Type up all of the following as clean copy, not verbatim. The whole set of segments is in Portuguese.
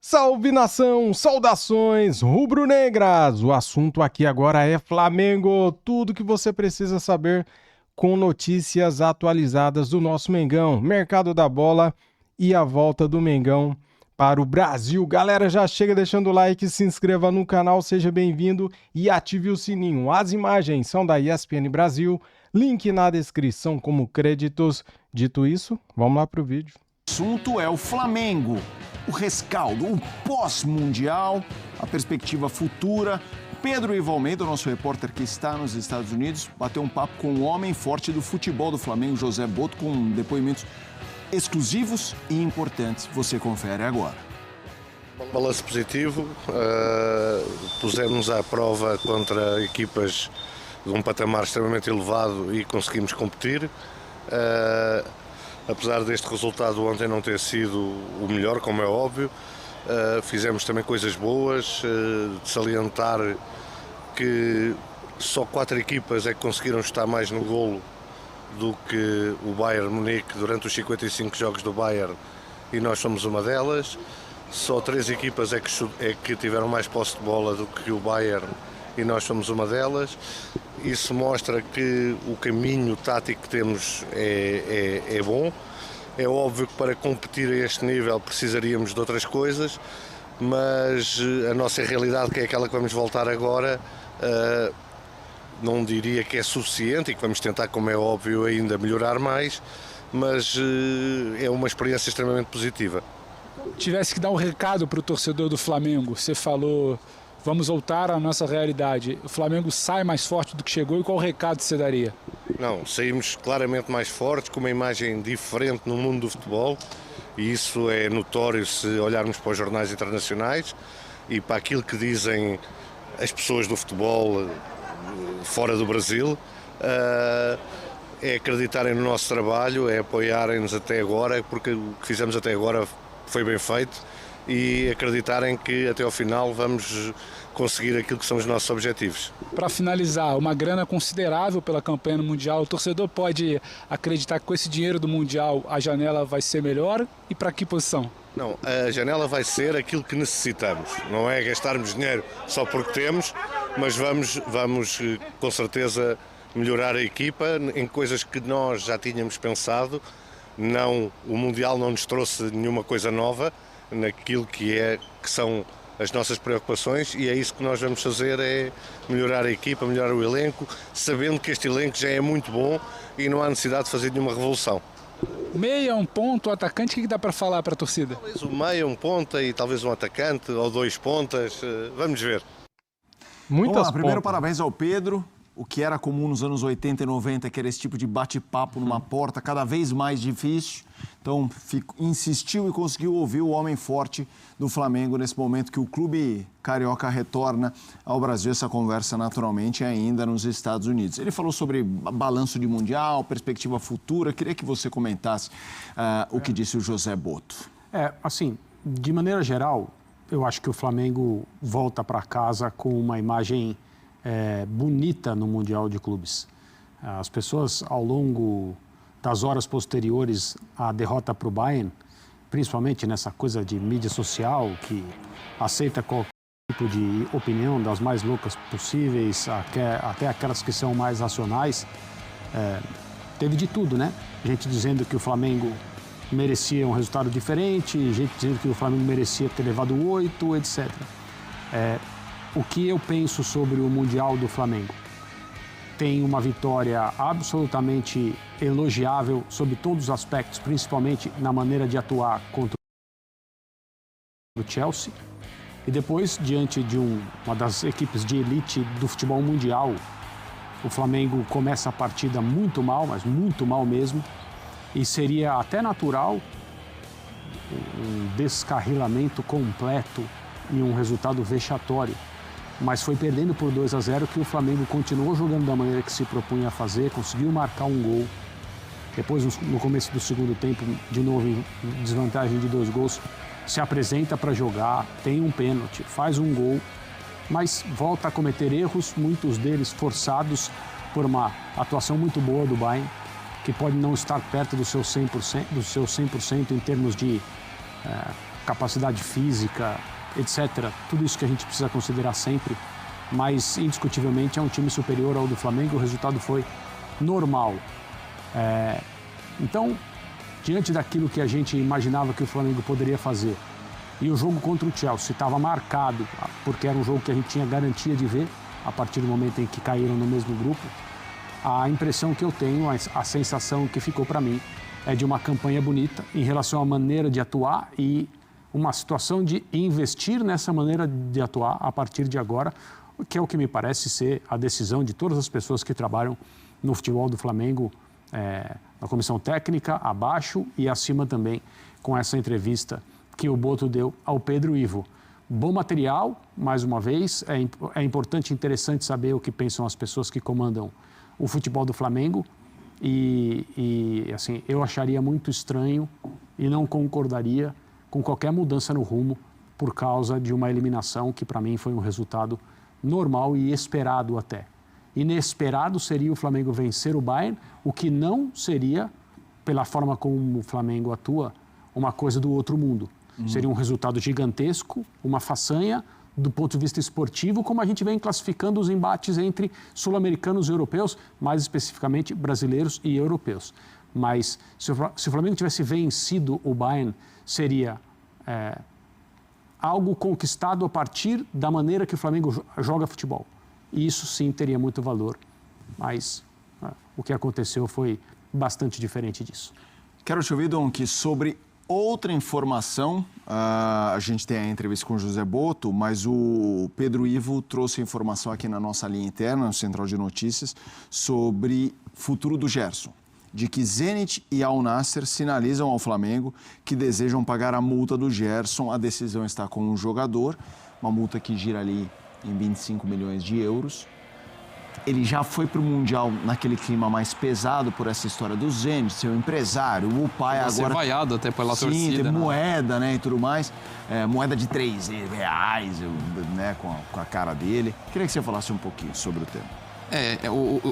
Salve nação, saudações rubro-negras! O assunto aqui agora é Flamengo, tudo que você precisa saber com notícias atualizadas do nosso Mengão, mercado da bola e a volta do Mengão para o Brasil. Galera, já chega deixando o like, se inscreva no canal, seja bem-vindo e ative o sininho. As imagens são da ESPN Brasil, link na descrição como créditos. Dito isso, vamos lá para o vídeo. O assunto é o Flamengo, o rescaldo, o pós-mundial, a perspectiva futura. Pedro Ivo Almeida, nosso repórter que está nos Estados Unidos, bateu um papo com o homem forte do futebol do Flamengo, José Botto, com depoimentos exclusivos e importantes. Você confere agora. Balanço positivo, pusemos à prova contra equipas de um patamar extremamente elevado e conseguimos competir. Apesar deste resultado ontem não ter sido o melhor, como é óbvio, fizemos também coisas boas, de salientar que só 4 equipas é que conseguiram estar mais no golo do que o Bayern Munique durante os 55 jogos do Bayern, e nós somos uma delas. Só 3 equipas é que tiveram mais posse de bola do que o Bayern, e nós somos uma delas. Isso mostra que o caminho tático que temos é bom. É óbvio que para competir a este nível precisaríamos de outras coisas, mas a nossa realidade, que é aquela que vamos voltar agora, não diria que é suficiente, e que vamos tentar, como é óbvio, ainda melhorar mais, mas é uma experiência extremamente positiva. Tivesse que dar um recado para o torcedor do Flamengo, você falou, vamos voltar à nossa realidade. O Flamengo sai mais forte do que chegou, e qual recado você daria? Não, saímos claramente mais fortes, com uma imagem diferente no mundo do futebol, e isso é notório se olharmos para os jornais internacionais e para aquilo que dizem as pessoas do futebol fora do Brasil. É acreditarem no nosso trabalho, é apoiarem-nos até agora, porque o que fizemos até agora foi bem feito, e acreditarem que até ao final vamos conseguir aquilo que são os nossos objetivos. Para finalizar, uma grana considerável pela campanha no Mundial. O torcedor pode acreditar que com esse dinheiro do Mundial a janela vai ser melhor? E para que posição? Não, a janela vai ser aquilo que necessitamos. Não é gastarmos dinheiro só porque temos, mas vamos com certeza melhorar a equipa em coisas que nós já tínhamos pensado. Não, o Mundial não nos trouxe nenhuma coisa nova naquilo que são as nossas preocupações, e é isso que nós vamos fazer, é melhorar a equipa, melhorar o elenco, sabendo que este elenco já é muito bom e não há necessidade de fazer nenhuma revolução. Meia, um ponto, atacante, o que dá para falar para a torcida? Talvez um meia, um ponta e talvez um atacante ou 2 pontas, vamos ver. Muitas Primeiro, pontas. parabéns ao Pedro. O que era comum nos anos 80 e 90, que era esse tipo de bate-papo numa porta, cada vez mais difícil. Então, insistiu e conseguiu ouvir o homem forte do Flamengo nesse momento que o clube carioca retorna ao Brasil. Essa conversa, naturalmente, ainda nos Estados Unidos. Ele falou sobre balanço de Mundial, perspectiva futura. Queria que você comentasse o que disse o José Botto. Assim, de maneira geral, eu acho que o Flamengo volta para casa com uma imagem bonita no Mundial de Clubes. As pessoas, ao longo das horas posteriores à derrota para o Bayern, principalmente nessa coisa de mídia social, que aceita qualquer tipo de opinião, das mais loucas possíveis, até aquelas que são mais racionais, teve de tudo, né? Gente dizendo que o Flamengo merecia um resultado diferente, gente dizendo que o Flamengo merecia ter levado 8, etc. O que eu penso sobre o Mundial do Flamengo? Tem uma vitória absolutamente elogiável sob todos os aspectos, principalmente na maneira de atuar contra o Chelsea. E depois, diante de uma das equipes de elite do futebol mundial, o Flamengo começa a partida muito mal, mas muito mal mesmo. E seria até natural um descarrilamento completo e um resultado vexatório. Mas foi perdendo por 2-0 que o Flamengo continuou jogando da maneira que se propunha a fazer, conseguiu marcar um gol. Depois, no começo do segundo tempo, de novo em desvantagem de 2 gols, se apresenta para jogar, tem um pênalti, faz um gol, mas volta a cometer erros, muitos deles forçados por uma atuação muito boa do Bayern, que pode não estar perto do seu 100% em termos de capacidade física, etc. Tudo isso que a gente precisa considerar sempre, mas indiscutivelmente é um time superior ao do Flamengo, o resultado foi normal. Então, diante daquilo que a gente imaginava que o Flamengo poderia fazer, e o jogo contra o Chelsea estava marcado, porque era um jogo que a gente tinha garantia de ver, a partir do momento em que caíram no mesmo grupo, a impressão que eu tenho, a sensação que ficou para mim, é de uma campanha bonita em relação à maneira de atuar e uma situação de investir nessa maneira de atuar a partir de agora, que é o que me parece ser a decisão de todas as pessoas que trabalham no futebol do Flamengo, na comissão técnica, abaixo e acima também, com essa entrevista que o Boto deu ao Pedro Ivo. Bom material, mais uma vez, é importante e interessante saber o que pensam as pessoas que comandam o futebol do Flamengo e assim, eu acharia muito estranho e não concordaria com qualquer mudança no rumo por causa de uma eliminação que para mim foi um resultado normal e esperado até. Inesperado seria o Flamengo vencer o Bayern, o que não seria, pela forma como o Flamengo atua, uma coisa do outro mundo. Seria um resultado gigantesco, uma façanha do ponto de vista esportivo, como a gente vem classificando os embates entre sul-americanos e europeus, mais especificamente brasileiros e europeus. Mas se o Flamengo tivesse vencido o Bayern, seria algo conquistado a partir da maneira que o Flamengo joga futebol. E isso sim teria muito valor, mas o que aconteceu foi bastante diferente disso. Quero te ouvir, Dom, que sobre outra informação, a gente tem a entrevista com o José Boto, mas o Pedro Ivo trouxe informação aqui na nossa linha interna, no Central de Notícias, sobre futuro do Gerson, de que Zenit e Al Nassr sinalizam ao Flamengo que desejam pagar a multa do Gerson. A decisão está com o jogador, uma multa que gira ali em 25 milhões de euros. Ele já foi para o Mundial naquele clima mais pesado por essa história do Zenit, seu empresário, o pai agora... Ser vaiado até pela torcida. Tem né? moeda, né, e tudo mais. Moeda de R$3, né, com a cara dele. Queria que você falasse um pouquinho sobre o tema.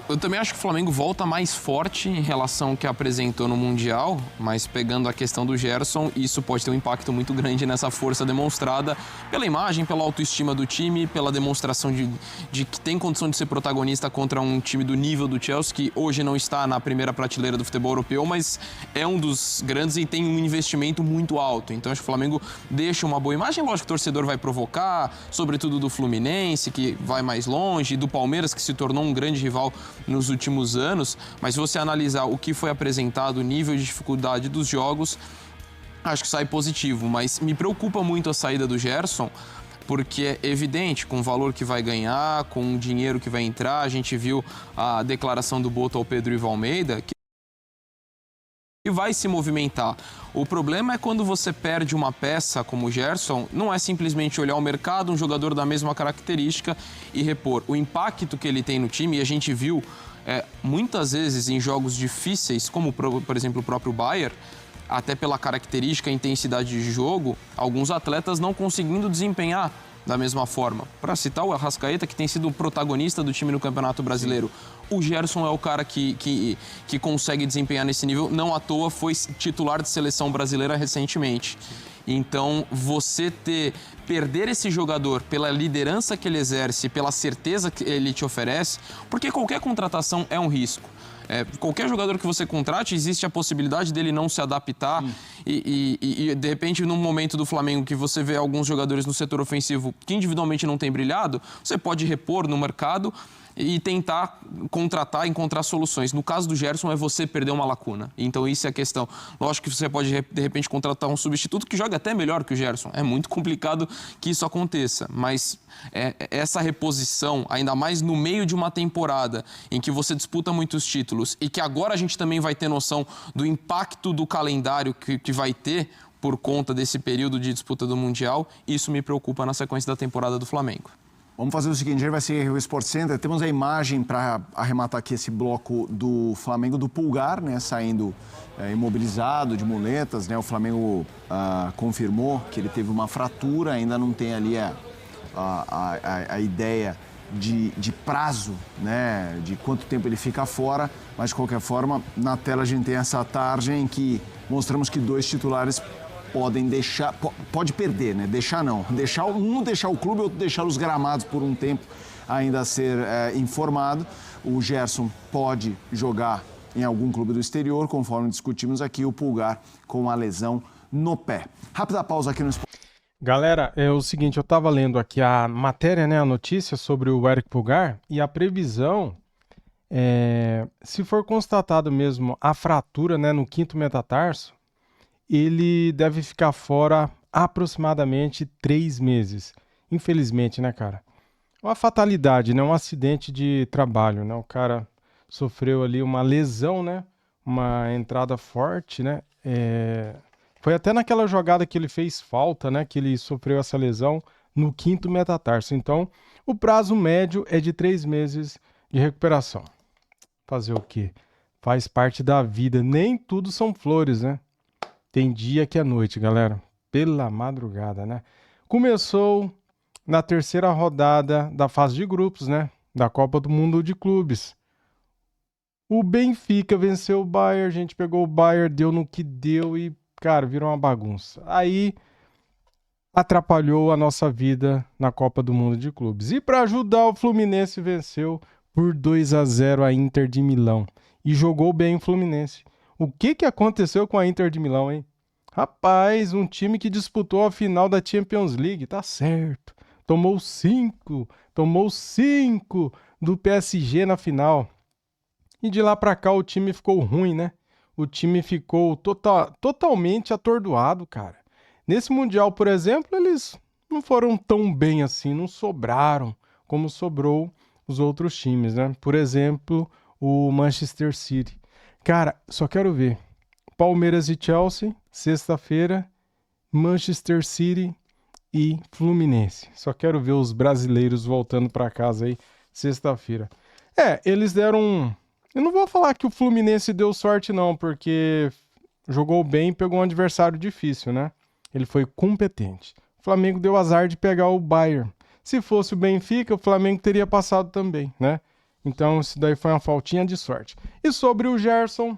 Eu também acho que o Flamengo volta mais forte em relação ao que apresentou no Mundial, mas pegando a questão do Gerson, isso pode ter um impacto muito grande nessa força demonstrada pela imagem, pela autoestima do time, pela demonstração de que tem condição de ser protagonista contra um time do nível do Chelsea, que hoje não está na primeira prateleira do futebol europeu, mas é um dos grandes e tem um investimento muito alto. Então acho que o Flamengo deixa uma boa imagem. Lógico que o torcedor vai provocar, sobretudo do Fluminense, que vai mais longe, e do Palmeiras, que se tornou um grande rival nos últimos anos, mas se você analisar o que foi apresentado, o nível de dificuldade dos jogos, acho que sai positivo, mas me preocupa muito a saída do Gerson, porque é evidente, com o valor que vai ganhar, com o dinheiro que vai entrar, a gente viu a declaração do Boto ao Pedro Ivo Almeida, que vai se movimentar. O problema é quando você perde uma peça como o Gerson, não é simplesmente olhar o mercado, um jogador da mesma característica e repor. O impacto que ele tem no time, e a gente viu muitas vezes em jogos difíceis, como por exemplo o próprio Bayern, até pela característica e intensidade de jogo, alguns atletas não conseguindo desempenhar da mesma forma. Para citar o Arrascaeta, que tem sido o protagonista do time no Campeonato Brasileiro, o Gerson é o cara que consegue desempenhar nesse nível. Não à toa foi titular de seleção brasileira recentemente. Então, você perder esse jogador pela liderança que ele exerce, pela certeza que ele te oferece, porque qualquer contratação é um risco. Qualquer jogador que você contrate, existe a possibilidade dele não se adaptar e de repente, num momento do Flamengo que você vê alguns jogadores no setor ofensivo que individualmente não têm brilhado, você pode repor no mercado e tentar contratar, encontrar soluções. No caso do Gerson, é você perder uma lacuna. Então, isso é a questão. Lógico que você pode, de repente, contratar um substituto que joga até melhor que o Gerson. É muito complicado que isso aconteça, mas essa reposição, ainda mais no meio de uma temporada em que você disputa muitos títulos e que agora a gente também vai ter noção do impacto do calendário que vai ter por conta desse período de disputa do Mundial, isso me preocupa na sequência da temporada do Flamengo. Vamos fazer o seguinte, a gente vai seguir o Sport Center. Temos a imagem para arrematar aqui esse bloco do Flamengo, do Pulgar, né, saindo imobilizado, de muletas, né? O Flamengo confirmou que ele teve uma fratura, ainda não tem ali a ideia de prazo, né, de quanto tempo ele fica fora, mas de qualquer forma, na tela a gente tem essa tarde em que mostramos que 2 titulares podem deixar, pode perder, né? Deixar não, um deixar o clube, outro deixar os gramados por um tempo ainda a ser informado. O Gerson pode jogar em algum clube do exterior, conforme discutimos aqui, o Pulgar com a lesão no pé. Rápida pausa aqui no Esporte. Galera, é o seguinte, eu tava lendo aqui a matéria, né, a notícia sobre o Eric Pulgar e a previsão, se for constatado mesmo a fratura, né, no quinto metatarso, ele deve ficar fora aproximadamente 3 meses. Infelizmente, né, cara? Uma fatalidade, né, um acidente de trabalho, né, o cara sofreu ali uma lesão, né, uma entrada forte, né, foi até naquela jogada que ele fez falta, né, que ele sofreu essa lesão no quinto metatarso. Então, o prazo médio é de 3 meses de recuperação. Fazer o quê? Faz parte da vida. Nem tudo são flores, né? Tem dia que é noite, galera. Pela madrugada, né? Começou na terceira rodada da fase de grupos, né? Da Copa do Mundo de Clubes. O Benfica venceu o Bayern, a gente pegou o Bayern, deu no que deu e, cara, virou uma bagunça. Aí atrapalhou a nossa vida na Copa do Mundo de Clubes. E para ajudar, o Fluminense venceu por 2-0 a Inter de Milão. E jogou bem o Fluminense. O que aconteceu com a Inter de Milão, hein? Rapaz, um time que disputou a final da Champions League, tá certo. Tomou 5 do PSG na final. E de lá pra cá o time ficou ruim, né? O time ficou totalmente atordoado, cara. Nesse Mundial, por exemplo, eles não foram tão bem assim, não sobraram como sobrou os outros times, né? Por exemplo, o Manchester City. Cara, só quero ver. Palmeiras e Chelsea, sexta-feira, Manchester City e Fluminense. Só quero ver os brasileiros voltando pra casa aí, sexta-feira. Eles deram Eu não vou falar que o Fluminense deu sorte não, porque jogou bem e pegou um adversário difícil, né? Ele foi competente. O Flamengo deu azar de pegar o Bayern. Se fosse o Benfica, o Flamengo teria passado também, né? Então isso daí foi uma faltinha de sorte. E sobre o Gerson,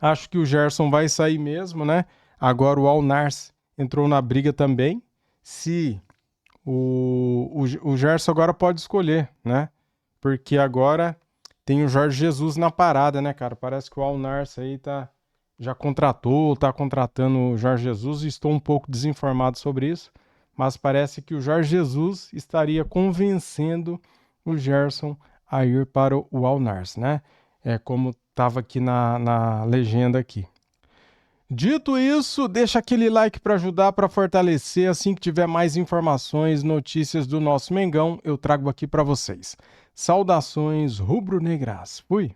acho que o Gerson vai sair mesmo, né? Agora o Al-Nassr entrou na briga também. Se o Gerson agora pode escolher, né? Porque agora tem o Jorge Jesus na parada, né, cara? Parece que o Al-Nassr aí já tá contratando o Jorge Jesus. Estou um pouco desinformado sobre isso, mas parece que o Jorge Jesus estaria convencendo o Gerson a ir para o Al-Nassr, né? Como estava aqui na legenda aqui. Dito isso, deixa aquele like para ajudar, para fortalecer. Assim que tiver mais informações, notícias do nosso Mengão, eu trago aqui para vocês. Saudações rubro-negras. Fui!